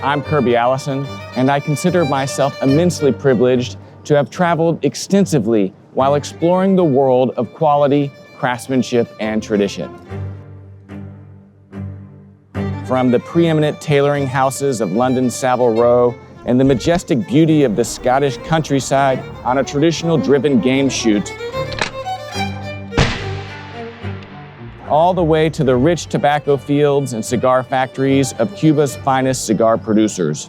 I'm Kirby Allison, and I consider myself immensely privileged to have traveled extensively while exploring the world of quality, craftsmanship, and tradition. From the preeminent tailoring houses of London's Savile Row and the majestic beauty of the Scottish countryside on a traditional driven game shoot, all the way to the rich tobacco fields and cigar factories of Cuba's finest cigar producers.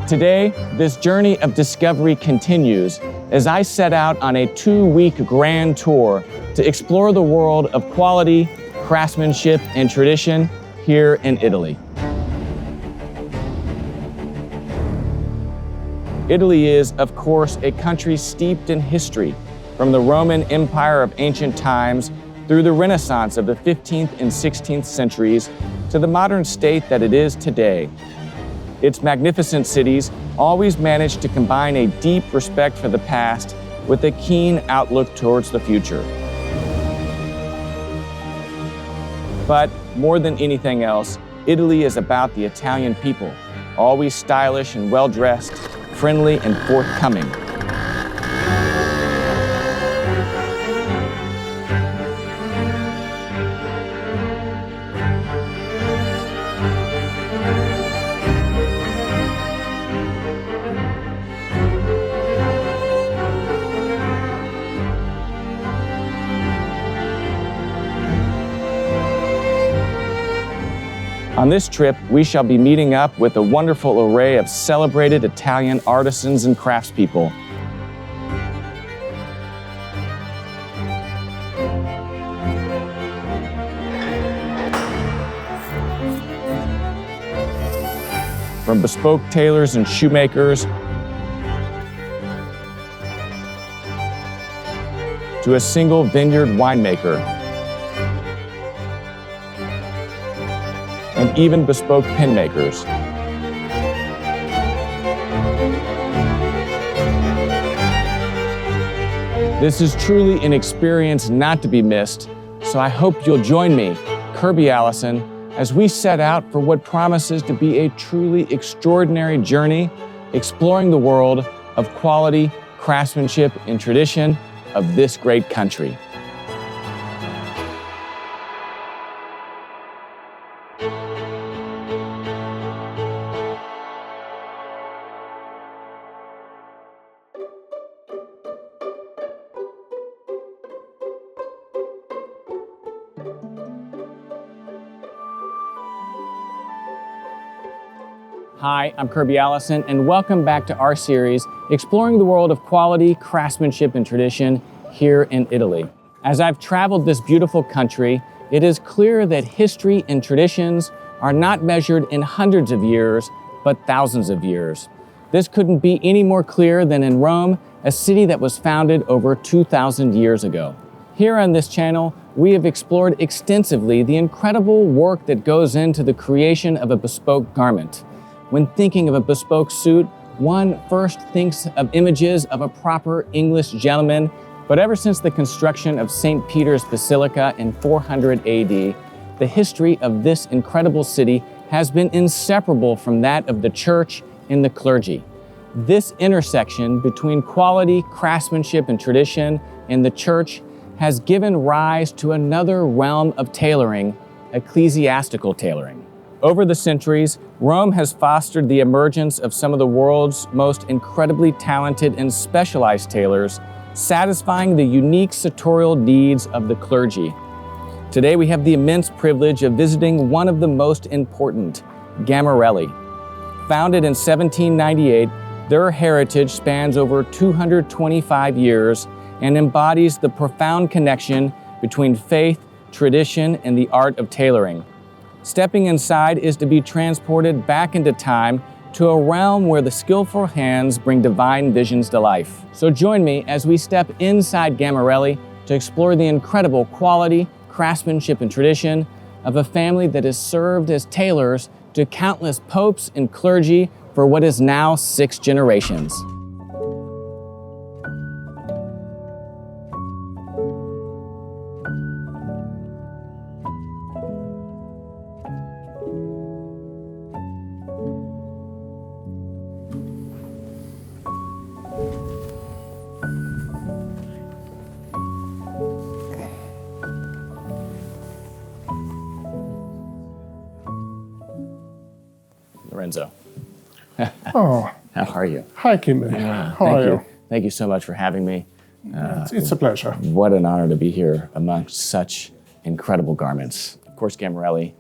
Today, this journey of discovery continues as I set out on a 2-week grand tour to explore the world of quality, craftsmanship, and tradition here in Italy. Italy is, of course, a country steeped in history, from the Roman Empire of ancient times through the Renaissance of the 15th and 16th centuries to the modern state that it is today. Its magnificent cities always manage to combine a deep respect for the past with a keen outlook towards the future. But more than anything else, Italy is about the Italian people, always stylish and well-dressed, friendly and forthcoming. On this trip, we shall be meeting up with a wonderful array of celebrated Italian artisans and craftspeople. From bespoke tailors and shoemakers to a single vineyard winemaker, and even bespoke pen makers. This is truly an experience not to be missed, so I hope you'll join me, Kirby Allison, as we set out for what promises to be a truly extraordinary journey exploring the world of quality, craftsmanship, and tradition of this great country. Hi, I'm Kirby Allison, and welcome back to our series, exploring the world of quality, craftsmanship, and tradition here in Italy. As I've traveled this beautiful country, it is clear that history and traditions are not measured in hundreds of years, but thousands of years. This couldn't be any more clear than in Rome, a city that was founded over 2,000 years ago. Here on this channel, we have explored extensively the incredible work that goes into the creation of a bespoke garment. When thinking of a bespoke suit, one first thinks of images of a proper English gentleman, but ever since the construction of St. Peter's Basilica in 400 AD, the history of this incredible city has been inseparable from that of the church and the clergy. This intersection between quality, craftsmanship, and tradition in the church has given rise to another realm of tailoring, ecclesiastical tailoring. Over the centuries, Rome has fostered the emergence of some of the world's most incredibly talented and specialized tailors, satisfying the unique sartorial needs of the clergy. Today, we have the immense privilege of visiting one of the most important, Gammarelli. Founded in 1798, their heritage spans over 225 years and embodies the profound connection between faith, tradition, and the art of tailoring. Stepping inside is to be transported back into time to a realm where the skillful hands bring divine visions to life. So join me as we step inside Gammarelli to explore the incredible quality, craftsmanship, and tradition of a family that has served as tailors to countless popes and clergy for what is now 6 generations. Lorenzo. Oh, How are you? hi, Kimberly. How are you? Thank you so much for having me. It's a pleasure. What an honor to be here amongst such incredible garments. Of course, Gammarelli,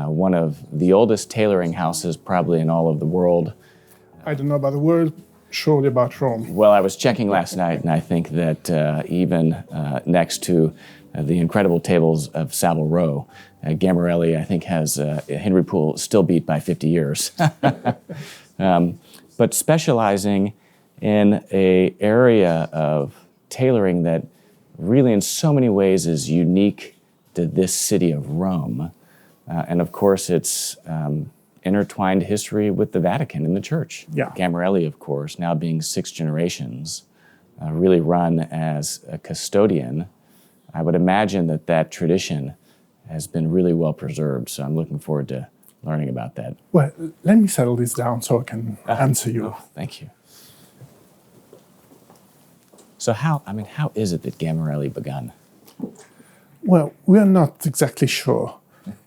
one of the oldest tailoring houses probably in all of the world. I don't know about the world, surely about Rome. Well, I was checking last night, and I think that even next to the incredible tables of Savile Row, Gammarelli, I think, has Henry Poole still beat by 50 years. But specializing in an area of tailoring that really in so many ways is unique to this city of Rome. And of course, it's intertwined history with the Vatican and the Church. Yeah. Gammarelli, of course, now being 6 generations, really run as a custodian. I would imagine that that tradition has been really well preserved, so I'm looking forward to learning about that. Well, let me settle this down so I can answer you. Oh, thank you. So how is it that Gammarelli began? Well, we are not exactly sure.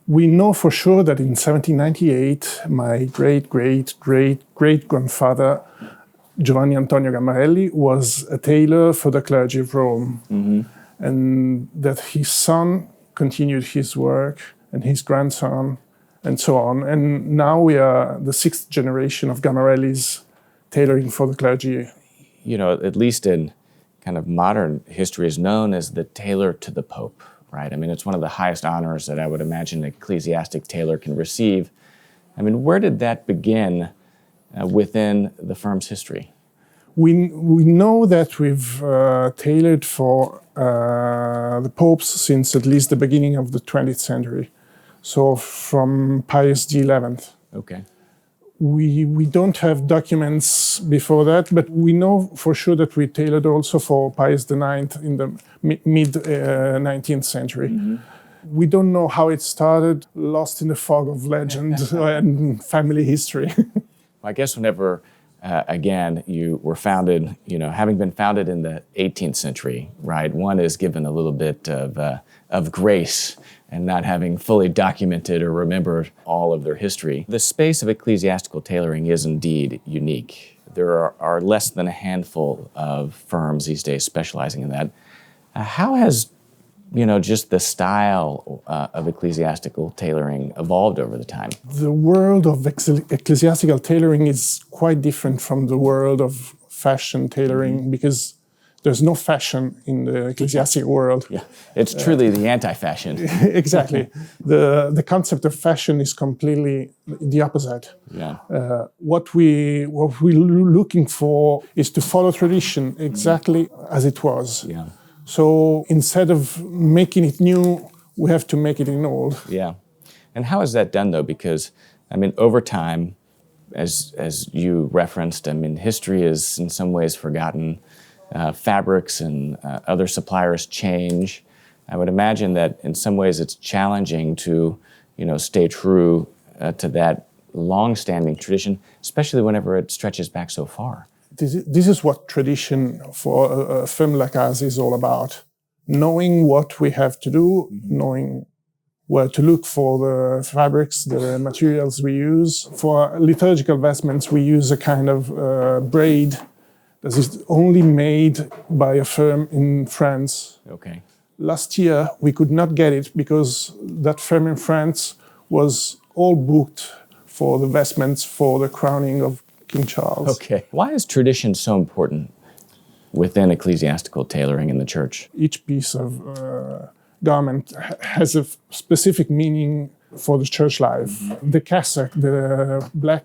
We know for sure that in 1798, my great-great-great-great-grandfather, Giovanni Antonio Gammarelli, was a tailor for the clergy of Rome. Mm-hmm. And that his son continued his work, and his grandson, and so on. And now we are the 6th generation of Gammarellis tailoring for the clergy. You know, at least in kind of modern history, is known as the tailor to the Pope, right? I mean, it's one of the highest honors that I would imagine an ecclesiastic tailor can receive. I mean, where did that begin within the firm's history? We know that we've tailored for the popes since at least the beginning of the 20th century. So from Pius XI. Okay. We don't have documents before that, but we know for sure that we tailored also for Pius IX in the mid-19th century. Mm-hmm. We don't know how it started, lost in the fog of legend and family history. I guess whenever, again, you were founded, you know, having been founded in the 18th century, right, one is given a little bit of grace and not having fully documented or remembered all of their history. The space of ecclesiastical tailoring is indeed unique. There are less than a handful of firms these days specializing in that. How has, you know, just the style of ecclesiastical tailoring evolved over the time? The world of ecclesiastical tailoring is quite different from the world of fashion tailoring because there's no fashion in the ecclesiastical world. Yeah, it's truly the anti-fashion. Exactly. The concept of fashion is completely the opposite. Yeah. What we're looking for is to follow tradition exactly as it was. Yeah. So instead of making it new, we have to make it in old. Yeah. And how is that done, though? Because, I mean, over time, as you referenced, I mean, history is in some ways forgotten. Fabrics and other suppliers change. I would imagine that in some ways it's challenging to, you know, stay true to that long-standing tradition, especially whenever it stretches back so far. This is what tradition for a firm like us is all about. Knowing what we have to do, knowing where to look for the fabrics, the materials we use. For liturgical vestments, we use a kind of braid that is only made by a firm in France. Okay. Last year, we could not get it because that firm in France was all booked for the vestments for the crowning of King Charles. Okay. Why is tradition so important within ecclesiastical tailoring in the church? Each piece of garment has a specific meaning for the church life. Mm-hmm. The cassock, the black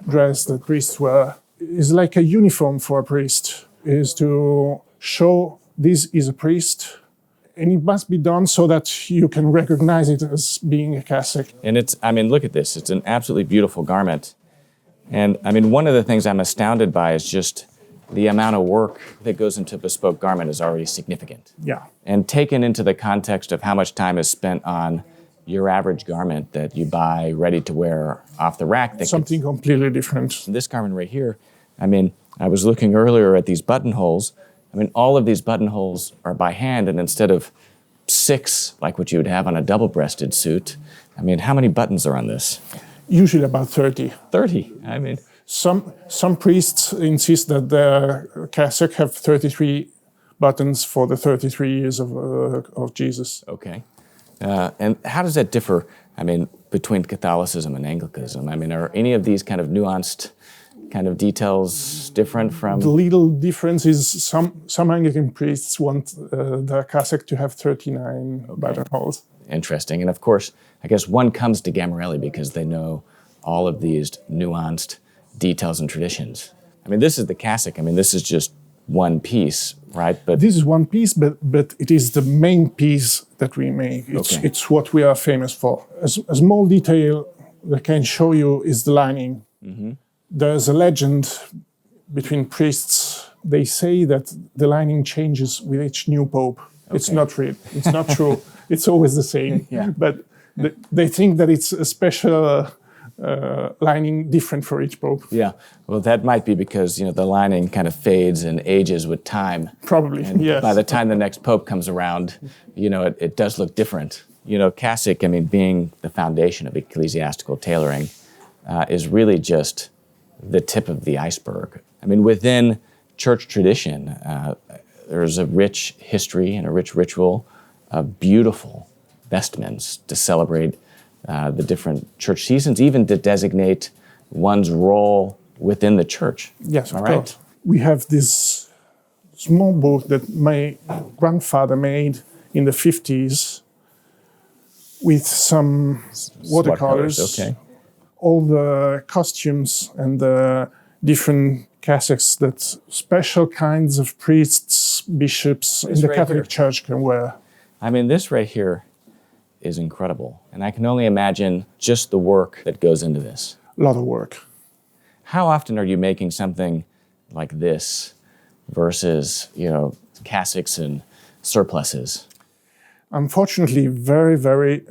dress that priests wear, is like a uniform for a priest. It is to show this is a priest, and it must be done so that you can recognize it as being a cassock. And it's, I mean, look at this. It's an absolutely beautiful garment. And I mean, one of the things I'm astounded by is just the amount of work that goes into a bespoke garment is already significant. Yeah. And taken into the context of how much time is spent on your average garment that you buy ready to wear off the rack. Something completely different. This garment right here, I mean, I was looking earlier at these buttonholes. I mean, all of these buttonholes are by hand, and instead of 6, like what you would have on a double-breasted suit, I mean, how many buttons are on this? Usually about 30. 30. I mean, Some priests insist that their cassock have 33 buttons for the 33 years of Jesus. okay. And how does that differ, I mean, between Catholicism and Anglicanism? I mean, are any of these kind of nuanced kind of details different from... The little difference is some Anglican priests want their cassock to have 39 buttonholes. Interesting. And of course, I guess one comes to Gammarelli because they know all of these nuanced details and traditions. I mean, this is the cassock. I mean, this is just one piece, right? But this is one piece, but it is the main piece that we make. It's what we are famous for. A small detail that I can show you is the lining. Mm-hmm. There's a legend between priests. They say that the lining changes with each new pope. Okay. It's not real. It's not true. It's always the same. Yeah. But they think that it's a special lining different for each pope. Yeah. Well, that might be because, the lining kind of fades and ages with time. Probably, and yes. By the time the next pope comes around, it does look different. Cassock, I mean, being the foundation of ecclesiastical tailoring, is really just the tip of the iceberg. I mean, within church tradition, there's a rich history and a rich ritual of beautiful vestments to celebrate the different church seasons, even to designate one's role within the church. Yes, of course. We have this small book that my grandfather made in the 50s with some watercolors. Okay. All the costumes and the different cassocks that special kinds of priests, bishops in the Catholic Church can wear. I mean, this right here is incredible. And I can only imagine just the work that goes into this. A lot of work. How often are you making something like this versus, cassocks and surplices? Unfortunately, very, very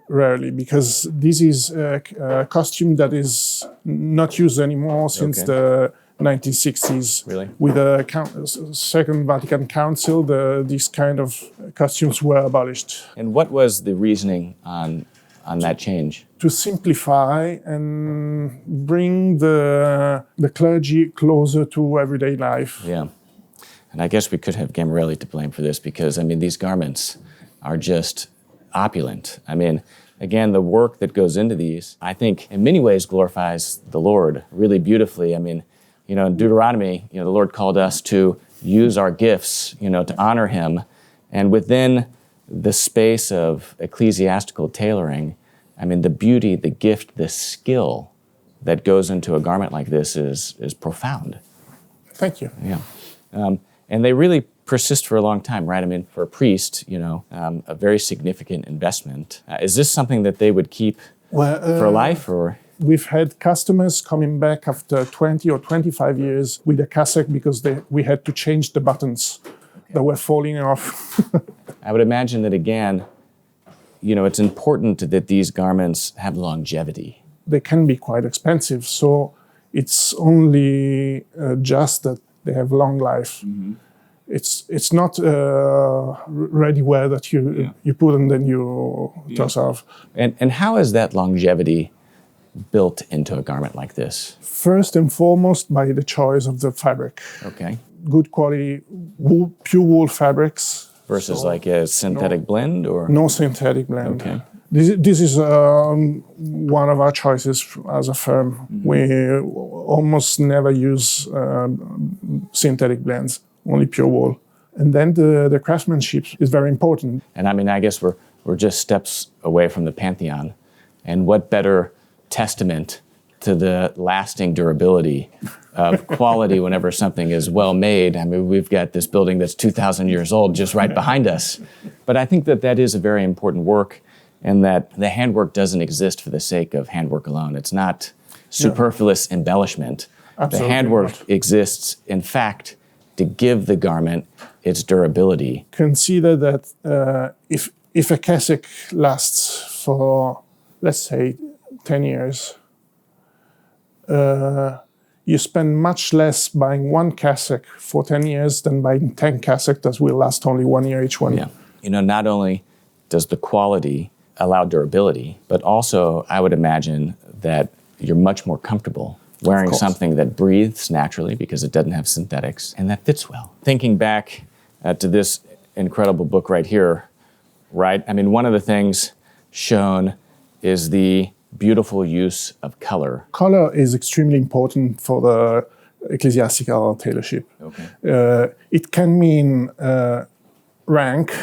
rarely, because this is a costume that is not used anymore since the 1960s. Really? With the Second Vatican Council, these kind of costumes were abolished. And what was the reasoning on that change? To simplify and bring the clergy closer to everyday life. Yeah. And I guess we could have Gammarelli to blame for this because, I mean, these garments are just opulent. I mean, again, the work that goes into these, I think in many ways glorifies the Lord really beautifully. I mean, in Deuteronomy, the Lord called us to use our gifts, to honor Him. And within the space of ecclesiastical tailoring, I mean, the beauty, the gift, the skill that goes into a garment like this is profound. Thank you. Yeah. And they really persist for a long time, right? I mean, for a priest, a very significant investment. Is this something that they would keep for life, or? We've had customers coming back after 20 or 25 years with a cassock because we had to change the buttons that were falling off. I would imagine that, again, it's important that these garments have longevity. They can be quite expensive, so it's only just that they have long life. Mm-hmm. It's not ready wear that you put and then you toss off. And how is that longevity built into a garment like this? First and foremost, by the choice of the fabric. Okay. Good quality wool, pure wool fabrics. Versus like a synthetic blend, or? No synthetic blend. Okay. This is one of our choices as a firm. Mm-hmm. We almost never use synthetic blends, only pure wool. And then the craftsmanship is very important. And I mean, I guess we're just steps away from the Pantheon. And what better testament to the lasting durability of quality whenever something is well made. I mean, we've got this building that's 2,000 years old just right behind us. But I think that is a very important work, and that the handwork doesn't exist for the sake of handwork alone. It's not superfluous embellishment. Absolutely. The handwork exists, in fact, to give the garment its durability. Consider that if a cassock lasts for, let's say, 10 years, you spend much less buying one cassock for 10 years than buying 10 cassocks that will last only 1 year each one. Yeah. Not only does the quality allow durability, but also I would imagine that you're much more comfortable wearing something that breathes naturally because it doesn't have synthetics and that fits well. Thinking back to this incredible book right here, right? I mean, one of the things shown is the beautiful use of color. Color is extremely important for the ecclesiastical tailorship. Okay. It can mean rank,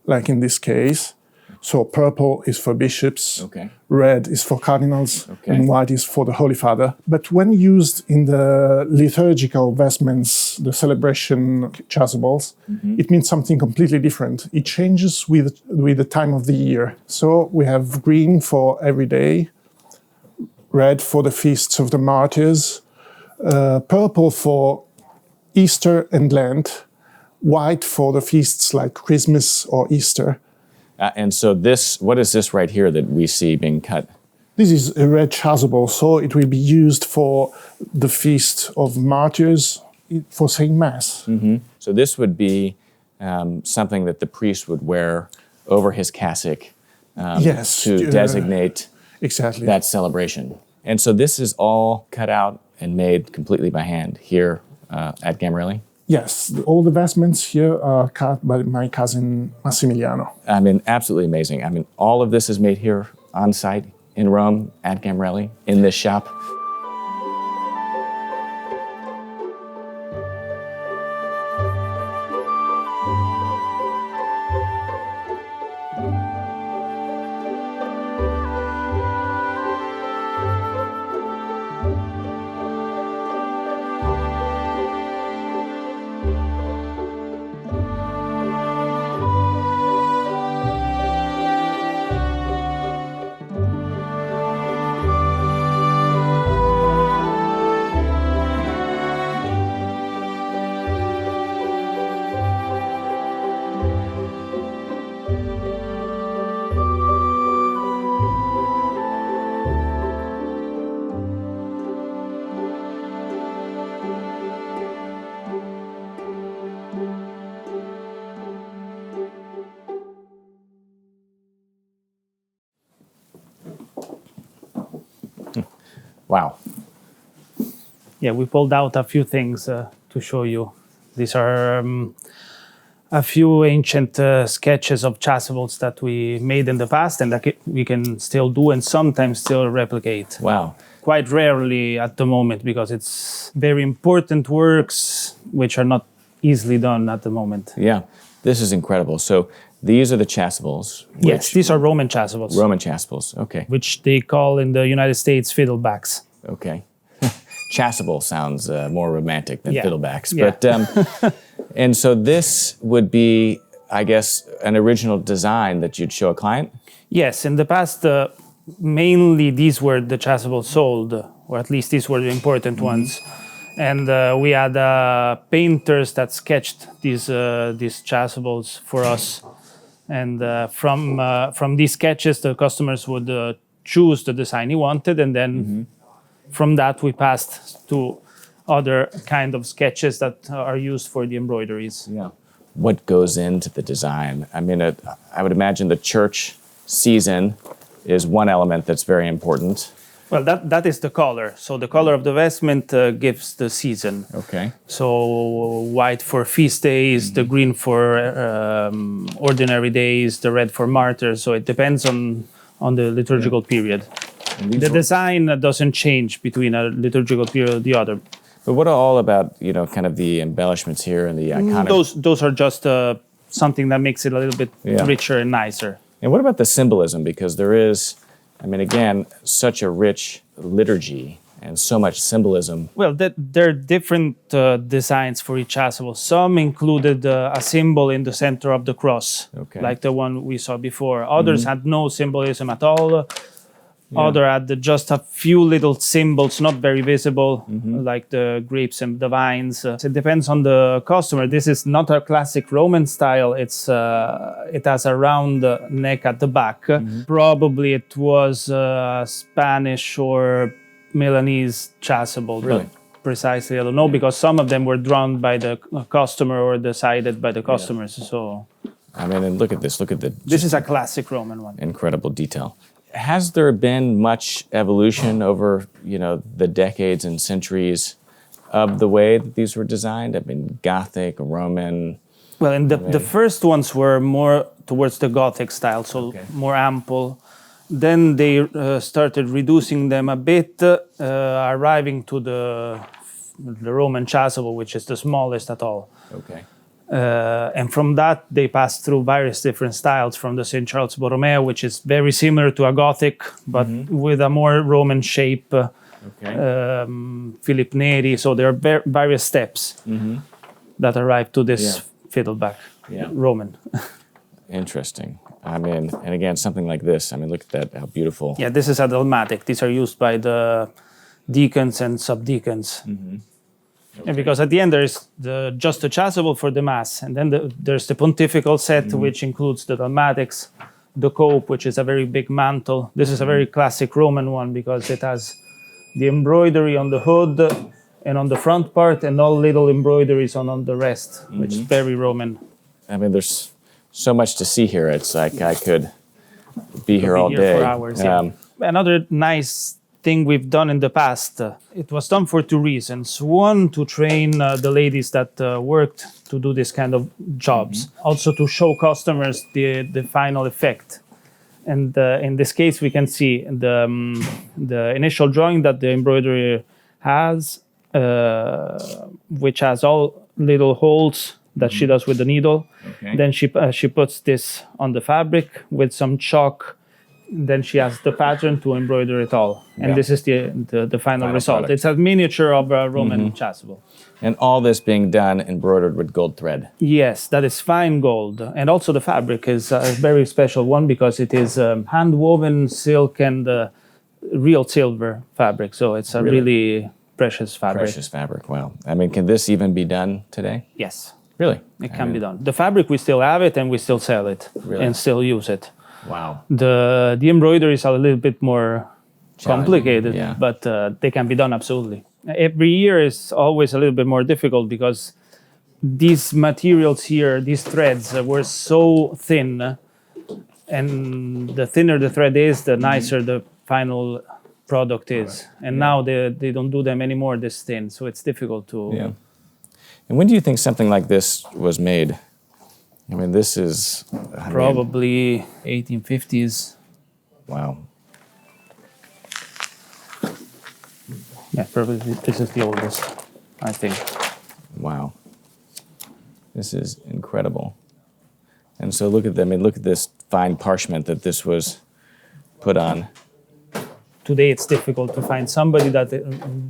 like in this case. So purple is for bishops, Okay. red is for cardinals, Okay. and white is for the Holy Father. But when used in the liturgical vestments, the celebration chasubles, it means something completely different. It changes with the time of the year. So we have green for every day, red for the feasts of the martyrs, purple for Easter and Lent, white for the feasts like Christmas or Easter. And so this, what is this right here that we see being cut? This is a red chasuble, so it will be used for the feast of martyrs, for saying Mass. So this would be something that the priest would wear over his cassock Yes, to designate exactly that celebration. And so this is all cut out and made completely by hand here at Gammarelli? Yes, all the vestments here are cut by my cousin Massimiliano. I mean, absolutely amazing. I mean, all of this is made here on site in Rome at Gammarelli in this shop. Wow. Yeah, we pulled out a few things to show you. These are a few ancient sketches of chasubles that we made in the past and that we can still do and sometimes still replicate. Wow. Quite rarely at the moment because it's very important works which are not easily done at the moment. Yeah, this is incredible. So these are the chasubles. Yes, these are Roman chasubles. Roman chasubles, okay. Which they call in the United States fiddlebacks. Okay. Chasuble sounds more romantic than fiddlebacks. Yeah. But, and so this would be, I guess, an original design that you'd show a client? Yes, in the past, mainly these were the chasubles sold, or at least these were the important ones. And we had painters that sketched these chasubles for us. And from these sketches, the customers would choose the design he wanted, and then from that we passed to other kind of sketches that are used for the embroideries. Yeah. What goes into the design? I mean, I would imagine the church season is one element that's very important. Well, that is the color. So the color of the vestment gives the season. Okay. So white for feast days, the green for ordinary days, the red for martyrs. So it depends on the liturgical period. The design doesn't change between a liturgical period or the other. But what are all about, kind of the embellishments here and the iconic... Those are just something that makes it a little bit richer and nicer. And what about the symbolism? Because there is, again, such a rich liturgy and so much symbolism. Well, there are different designs for each chasuble. Some included a symbol in the center of the cross, like the one we saw before. Others had no symbolism at all. Other had just a few little symbols, not very visible, like the grapes and the vines. It depends on the customer. This is not a classic Roman style. It has a round neck at the back. Probably it was Spanish or Milanese chasuble. Really? But precisely, I don't know, because some of them were drawn by the customer or decided by the customers. So I mean, and look at this. Look at the This is a classic Roman one. incredible detail. Has there been much evolution over, the decades and centuries of the way that these were designed? I mean, Gothic, Roman. Well, and the first ones were more towards the Gothic style, so more ample. Then they started reducing them a bit, arriving to the Roman chasuble, which is the smallest at all. Okay. And from that, they passed through various different styles, from the St. Charles Borromeo, which is very similar to a Gothic, but with a more Roman shape. Philip Neri. So there are various steps that arrive to this fiddleback Roman. Interesting. I mean, and again, something like this. I mean, look at that, how beautiful. Yeah, this is a dalmatic. These are used by the deacons and subdeacons. And because at the end there is just the chasuble for the mass, and then there's the pontifical set, which includes the dalmatics, the cope, which is a very big mantle. This is a very classic Roman one because it has the embroidery on the hood and on the front part, and all little embroideries on the rest, which is very Roman. I mean, there's so much to see here. It's like I could be here all day. For hours, Another nice thing we've done in the past, it was done for two reasons. One, to train the ladies that worked to do this kind of jobs. Also to show customers the final effect. And in this case, we can see the initial drawing that the embroidery has, which has all little holes that she does with the needle. Okay. Then she puts this on the fabric with some chalk. Then she has the pattern to embroider it all. And this is the final result. Product. It's a miniature of a Roman chasuble. And all this being done embroidered with gold thread. Yes, that is fine gold. And also the fabric is a very special one because it is hand-woven silk and real silver fabric. So it's a really precious fabric. Precious fabric, wow. I mean, can this even be done today? Yes. Really? It can be done. The fabric, we still have it and we still sell it and still use it. Wow. The embroidery is a little bit more complicated, but they can be done absolutely. Every year is always a little bit more difficult because these materials here, these threads were so thin, and the thinner the thread is, the nicer the final product is. And now they don't do them anymore this thin, so it's difficult to... Yeah. And when do you think something like this was made? I mean, this is... Probably 1850s. Wow. Yeah, probably this is the oldest, I think. Wow. This is incredible. And so look at them. I mean, look at this fine parchment that this was put on. Today it's difficult to find somebody that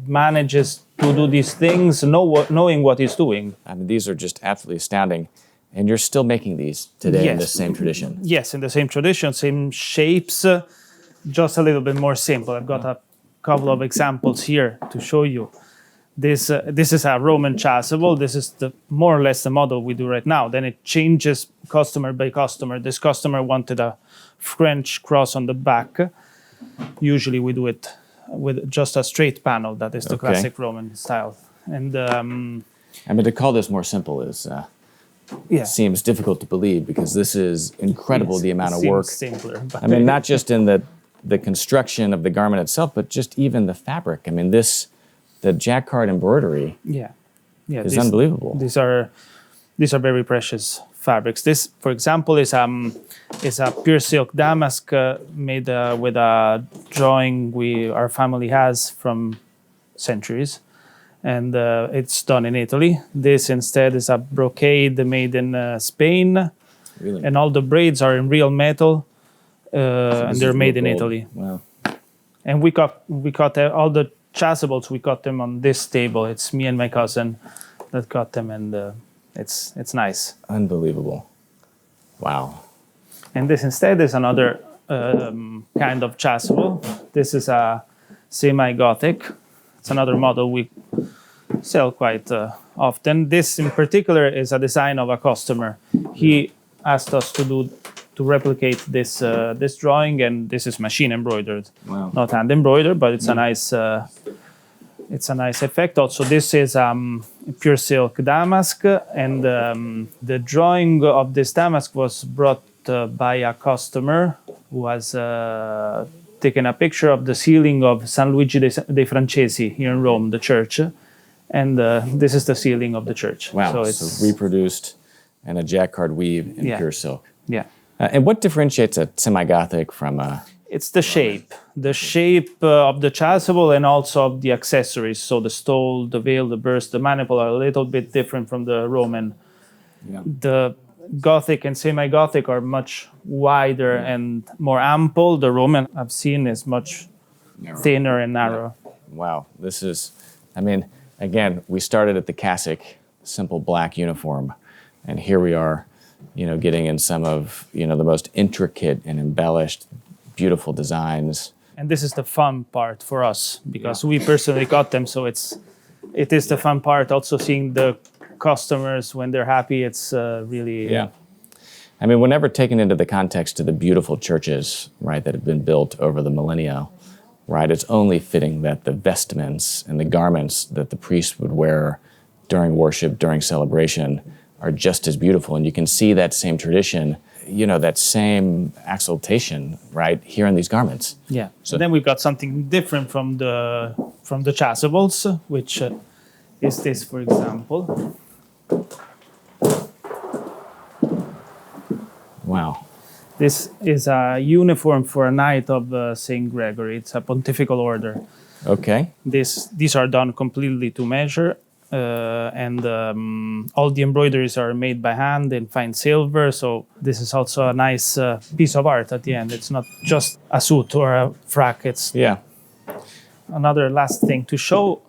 manages to do these things, knowing what he's doing. I mean, these are just absolutely astounding. And you're still making these today in the same tradition? Yes, in the same tradition, same shapes, just a little bit more simple. I've got a couple of examples here to show you. This is a Roman chasuble. This is more or less the model we do right now. Then it changes customer by customer. This customer wanted a French cross on the back. Usually we do it with just a straight panel. That is the classic Roman style. And I mean, to call this more simple is seems difficult to believe because this is incredible, the amount of work. Simpler, I mean, not just in the construction of the garment itself, but just even the fabric. I mean, the jacquard embroidery is unbelievable. These are very precious fabrics. This, for example, is a pure silk damask made with a drawing our family has from centuries, and it's done in Italy. This instead is a brocade made in Spain, and all the braids are in real metal, and they're made in Italy. Wow! And we cut all the chasubles. We cut them on this table. It's me and my cousin that cut them, and it's nice. Unbelievable! Wow! And this instead is another kind of chasuble. This is a semi-Gothic. It's another model we sell quite often. This in particular is a design of a customer. He asked us to replicate this drawing, and this is machine embroidered, not hand embroidered, but it's a nice effect. Also, this is pure silk damask, and the drawing of this damask was brought by a customer who has taken a picture of the ceiling of San Luigi dei Francesi here in Rome, the church, and this is the ceiling of the church. Wow, So it's reproduced in a jacquard weave in pure silk. Yeah. And what differentiates a semi-Gothic from a... It's the shape of the chasuble and also of the accessories. So the stole, the veil, the burst, the maniple are a little bit different from the Roman. Yeah. The Gothic and semi-Gothic are much wider and more ample. The Roman I've seen is much thinner and narrow. Yeah. Wow, this is, I mean, again, we started at the cassock, simple black uniform, and here we are, getting in some of, the most intricate and embellished, beautiful designs. And this is the fun part for us because we personally got them. So it is the fun part. Also seeing the customers when they're happy. It's really yeah. I mean, whenever taken into the context of the beautiful churches, right, that have been built over the millennia, right, it's only fitting that the vestments and the garments that the priests would wear during worship, during celebration, are just as beautiful. And you can see that same tradition, that same exaltation, right, here in these garments. Yeah. So then we've got something different from the chasubles, which is this, for example. Wow. This is a uniform for a knight of St. Gregory. It's a pontifical order. Okay. These are done completely to measure, and all the embroideries are made by hand in fine silver. So this is also a nice piece of art at the end. It's not just a suit or a frack. It's another last thing to show,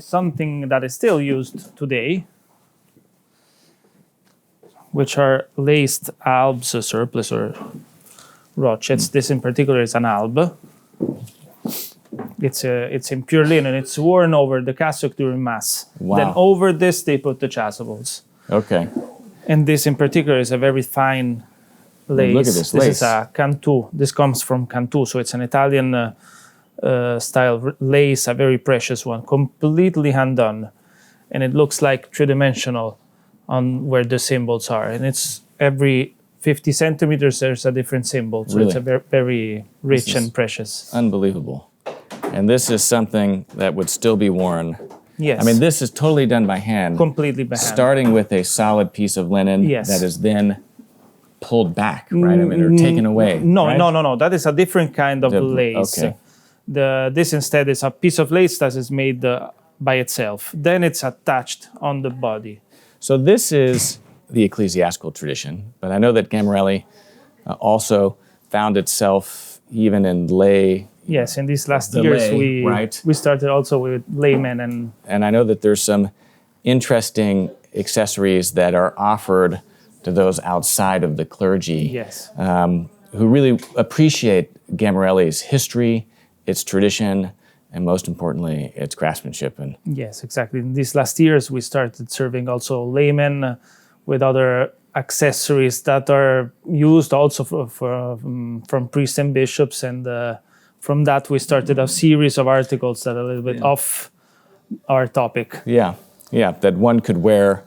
something that is still used today, which are laced albs, a surplice or rochets. This in particular is an alb. It's in pure linen. It's worn over the cassock during mass. Wow. Then over this they put the chasubles. Okay. And this in particular is a very fine lace. Look at this This lace. is a Cantu. This comes from Cantu, so it's an Italian style lace, a very precious one, completely hand done, and it looks like three-dimensional on where the symbols are. And it's every 50 centimeters there's a different symbol, so it's a very rich and precious. Unbelievable. And this is something that would still be worn. Yes. I mean, this is totally done by hand. Completely by hand. Starting with a solid piece of linen that is then pulled back, right? I mean, or taken away. No, right? no. That is a different kind of lace. Okay. This instead is a piece of lace that is made by itself. Then it's attached on the body. So this is the ecclesiastical tradition, but I know that Gammarelli also found itself even in lay. Yes, in these last years we started also with laymen and I know that there's some interesting accessories that are offered to those outside of the clergy. Yes. Who really appreciate Gammarelli's history, its tradition, and most importantly, its craftsmanship. And yes, exactly. In these last years, we started serving also laymen with other accessories that are used also from priests and bishops. And from that, we started a series of articles that are a little bit off our topic. Yeah, that one could wear,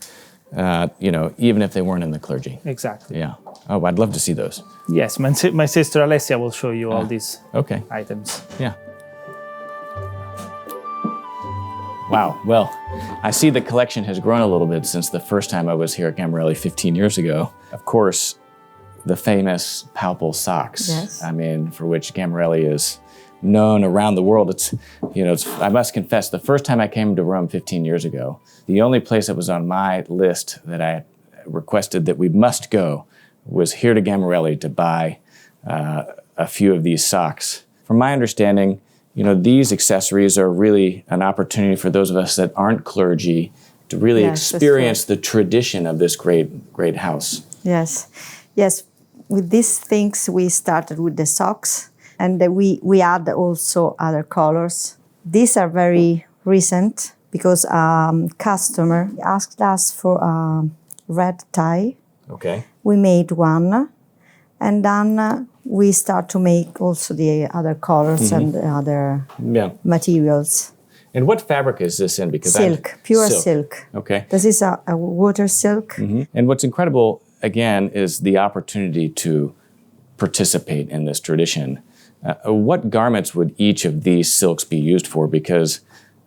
even if they weren't in the clergy. Exactly. Yeah. Oh, I'd love to see those. Yes, my sister Alessia will show you all these items. Yeah. Wow. Well, I see the collection has grown a little bit since the first time I was here at Gammarelli 15 years ago. Of course, the famous Palpal socks. Yes. I mean, for which Gammarelli is known around the world. It's, I must confess, the first time I came to Rome 15 years ago, the only place that was on my list that I requested that we must go was here to Gammarelli to buy a few of these socks. From my understanding, these accessories are really an opportunity for those of us that aren't clergy to really experience the tradition of this great house. Yes. With these things, we started with the socks, and we add also other colors. These are very recent because a customer asked us for a red tie. Okay. We made one, and then we start to make also the other colors and the other materials. And what fabric is this in? Because silk, pure silk. Okay. This is a water silk. And what's incredible, again, is the opportunity to participate in this tradition. What garments would each of these silks be used for? Because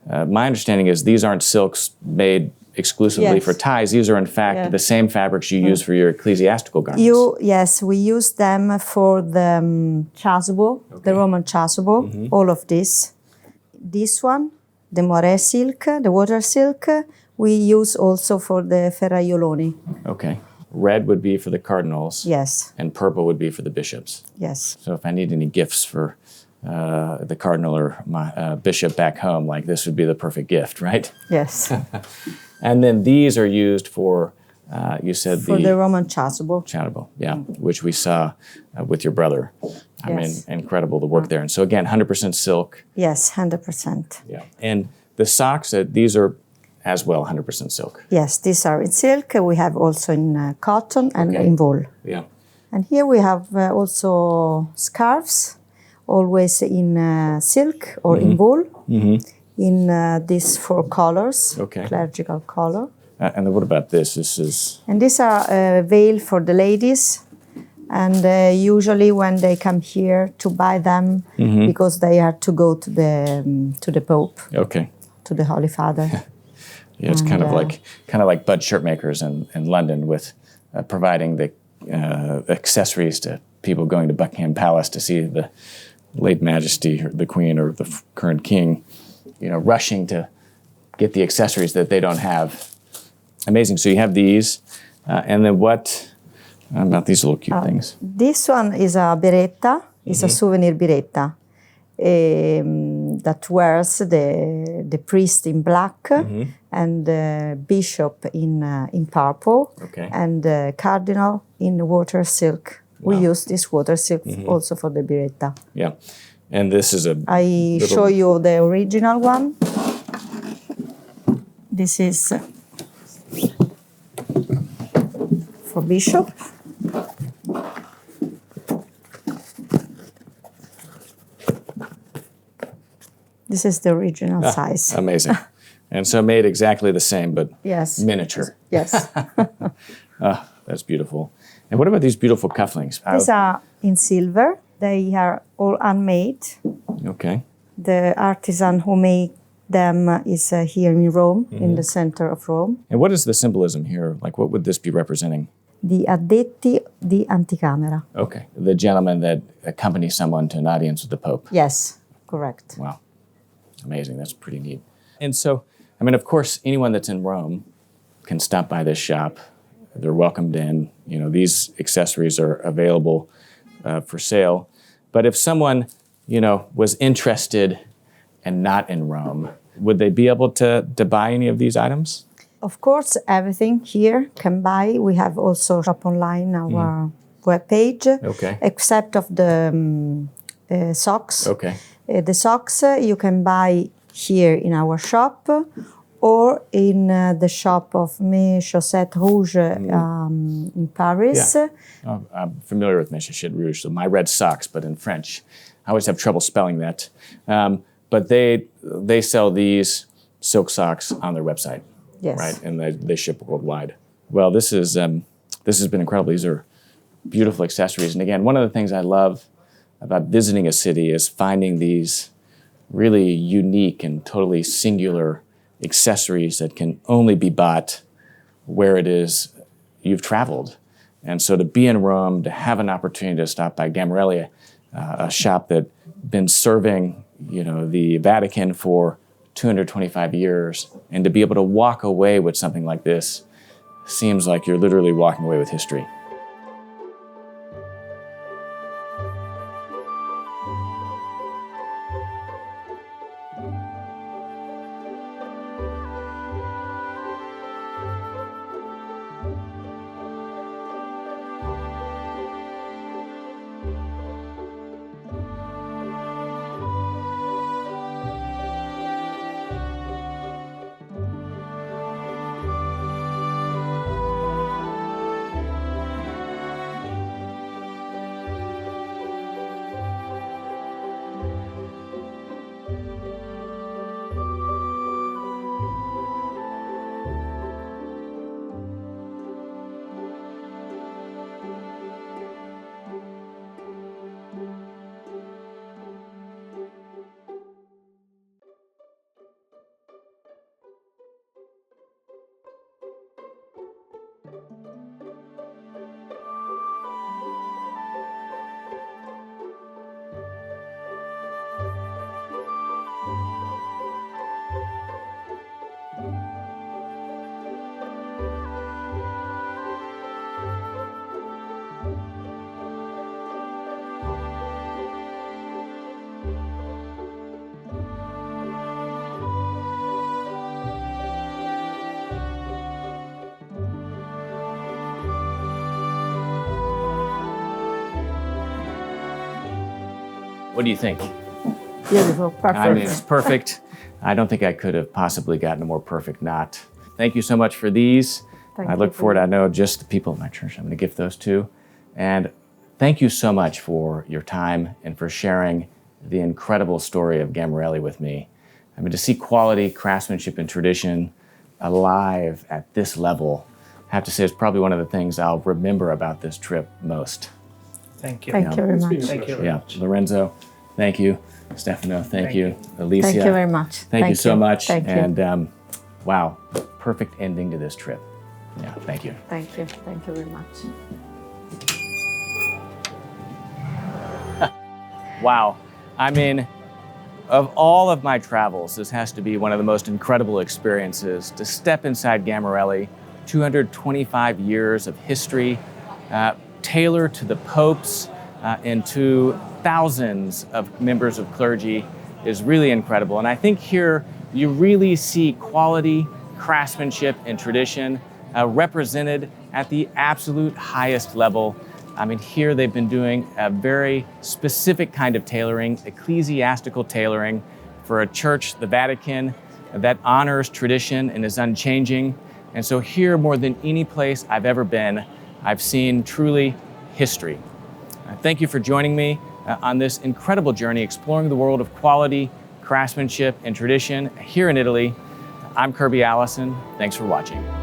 my understanding is these aren't silks made exclusively for ties. These are, in fact, the same fabrics you use for your ecclesiastical garments. Yes, we use them for the chasuble, the Roman chasuble, all of this. This one, the moire silk, the water silk, we use also for the ferraioloni. Okay. Red would be for the cardinals. Yes. And purple would be for the bishops. Yes. So if I need any gifts for the cardinal or my bishop back home, like this would be the perfect gift, right? Yes. And then these are used for, you said for the Roman chasuble. Chasuble, yeah, which we saw with your brother. I mean, incredible the work there. And so again, 100% silk. Yes, 100%. Yeah. And the socks, these are as well 100% silk. Yes, these are in silk. We have also in cotton and in wool. Yeah. And here we have also scarves, always in silk or in wool, in these 4 colors, clerical color. And then what about this? This is... And these are veil for the ladies. And usually when they come here to buy them, because they are to go to the Pope, to the Holy Father. Yeah, it's kind of like Bud shirt makers in London with providing the accessories to people going to Buckingham Palace to see the late Majesty, or the Queen, or the current King, rushing to get the accessories that they don't have. Amazing. So you have these, and then what about these little cute things? This one is a beretta. It's a souvenir beretta that wears the priest in black and the bishop in purple and the cardinal in water silk. Wow. We use this water silk also for the beretta. Yeah, and this is I show you the original one. This is for bishop. This is the original size. Amazing. And so made exactly the same, but miniature. Yes. That's beautiful. And what about these beautiful cufflinks? These are in silver. They are all handmade. Okay. The artisan who made them is here in Rome, in the center of Rome. And what is the symbolism here? Like, what would this be representing? The addetti di anticamera. Okay. The gentleman that accompanies someone to an audience with the Pope. Yes, correct. Wow. Amazing. That's pretty neat. And so, I mean, of course, anyone that's in Rome can stop by this shop. They're welcomed in. These accessories are available for sale. But if someone, was interested and not in Rome, would they be able to buy any of these items? Of course, everything here can buy. We have also shop online, our webpage, except of the socks. Okay. The socks you can buy here in our shop or in the shop of Mes Chaussettes Rouges in Paris. Yeah. I'm familiar with Mes Chaussettes Rouges, so my red socks, but in French. I always have trouble spelling that. But they sell these silk socks on their website. Yes. Right, and they ship worldwide. Well, this has been incredible. These are beautiful accessories. And again, one of the things I love about visiting a city is finding these really unique and totally singular accessories that can only be bought where it is you've traveled. And so to be in Rome, to have an opportunity to stop by Gammarelli, a shop that's been serving, the Vatican for 225 years, and to be able to walk away with something like this seems like you're literally walking away with history. What do you think? Beautiful, perfect. I mean, it's perfect. I don't think I could have possibly gotten a more perfect knot. Thank you so much for these. I look forward, I know just the people at my church I'm going to gift those to. And thank you so much for your time and for sharing the incredible story of Gammarelli with me. I mean, to see quality, craftsmanship, and tradition alive at this level, I have to say it's probably one of the things I'll remember about this trip most. Thank you. Thank you very much. Thank you. Yeah, Lorenzo, thank you. Stefano, thank you. Alessia, Thank you very much. Thank you so much. Thank you. And wow, perfect ending to this trip. Yeah, thank you. Thank you. Thank you very much. Wow. I mean, of all of my travels, this has to be one of the most incredible experiences to step inside Gammarelli, 225 years of history, Tailor to the popes, and to thousands of members of clergy is really incredible. And I think here you really see quality, craftsmanship, and tradition represented at the absolute highest level. I mean, here they've been doing a very specific kind of tailoring, ecclesiastical tailoring, for a church, the Vatican, that honors tradition and is unchanging. And so here, more than any place I've ever been, I've seen truly history. Thank you for joining me on this incredible journey exploring the world of quality, craftsmanship, and tradition here in Italy. I'm Kirby Allison. Thanks for watching.